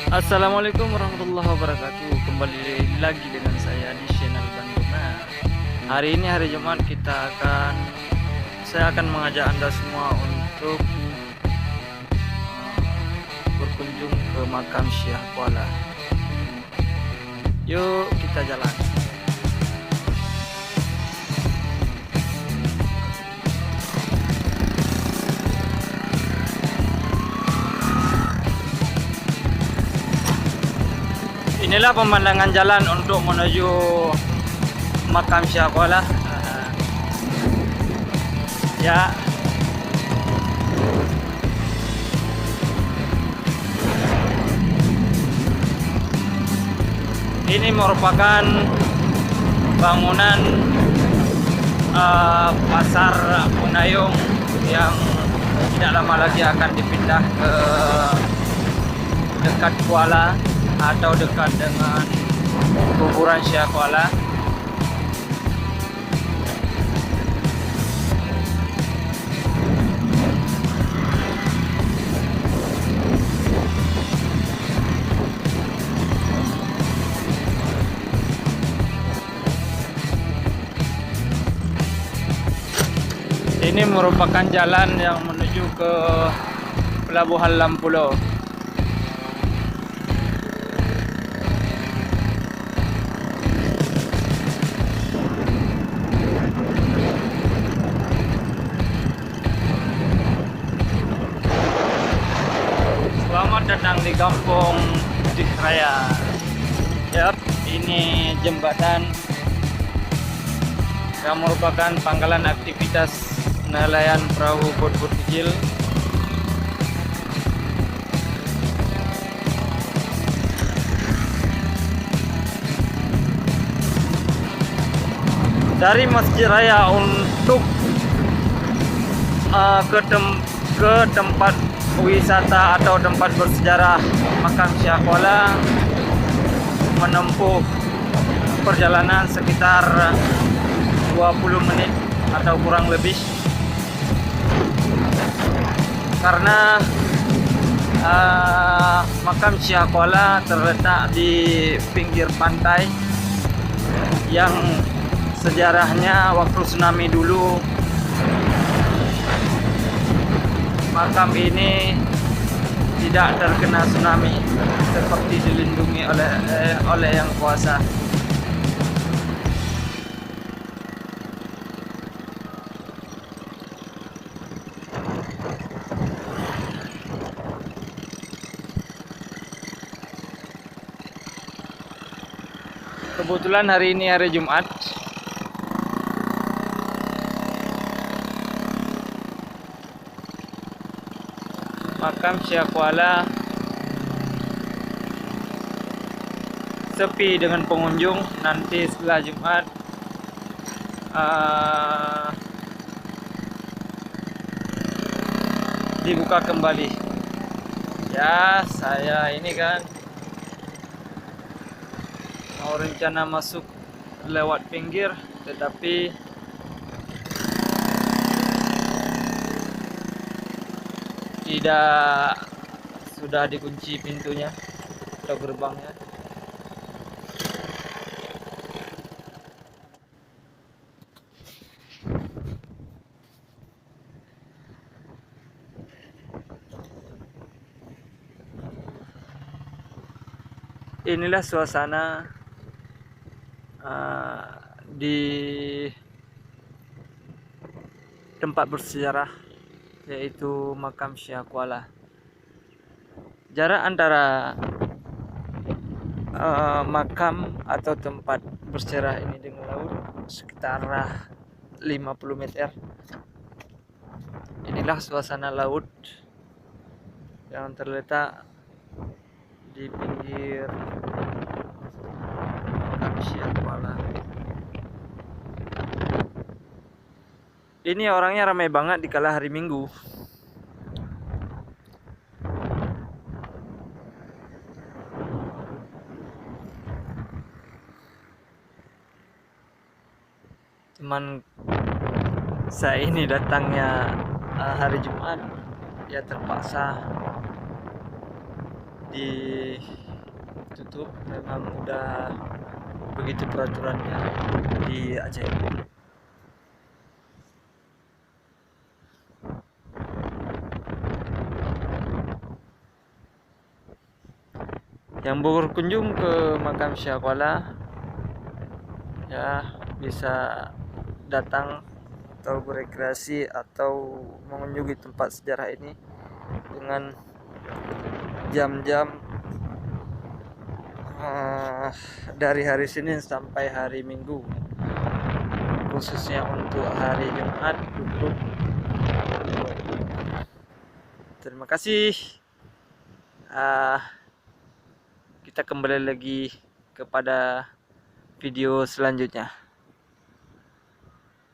Assalamualaikum warahmatullahi wabarakatuh. Kembali lagi dengan saya di channel Bandung. Nah, hari ini hari Jumat saya akan mengajak Anda semua untuk berkunjung ke makam Syekh Kuala. Yuk kita jalan. Inilah pemandangan jalan untuk menuju makam Syekh Kuala. Ya, ini merupakan bangunan pasar Punayung yang tidak lama lagi akan dipindah ke dekat Kuala atau dekat dengan kuburan Syekh Kuala. Ini merupakan jalan yang menuju ke Pelabuhan Lampulo. Selamat datang di Kampung Putih Raya. Yap, ini jembatan yang merupakan pangkalan aktivitas nelayan perahu bot-bot kecil. Dari Masjid Raya untuk ke tempat wisata atau tempat bersejarah makam Syekh Kuala menempuh perjalanan sekitar 20 menit atau kurang lebih, karena makam Syekh Kuala terletak di pinggir pantai yang sejarahnya waktu tsunami dulu makam ini tidak terkena tsunami, seperti dilindungi oleh yang kuasa. Kebetulan hari ini hari Jumat. Makam Syekh Kuala sepi dengan pengunjung. Nanti setelah Jumat dibuka kembali. Ya, saya ini kan mau rencana masuk lewat pinggir, tetapi tidak, sudah dikunci pintunya atau gerbangnya. Inilah suasana di tempat bersejarah, yaitu makam Syekh Kuala. Jarak antara makam atau tempat bersejarah ini dengan laut sekitar 50 meter. Inilah suasana laut yang terletak di pinggir makam Syekh Kuala. Ini orangnya ramai banget di kala hari Minggu. Cuman saya ini datangnya hari Jumat, ya terpaksa ditutup, memang udah begitu peraturannya di Aceh. Yang berkunjung ke makam Syekh Kuala ya bisa datang atau berekreasi atau mengunjungi tempat sejarah ini dengan jam-jam dari hari Senin sampai hari Minggu, khususnya untuk hari Jumat tutup. Terima kasih. Kita kembali lagi kepada video selanjutnya.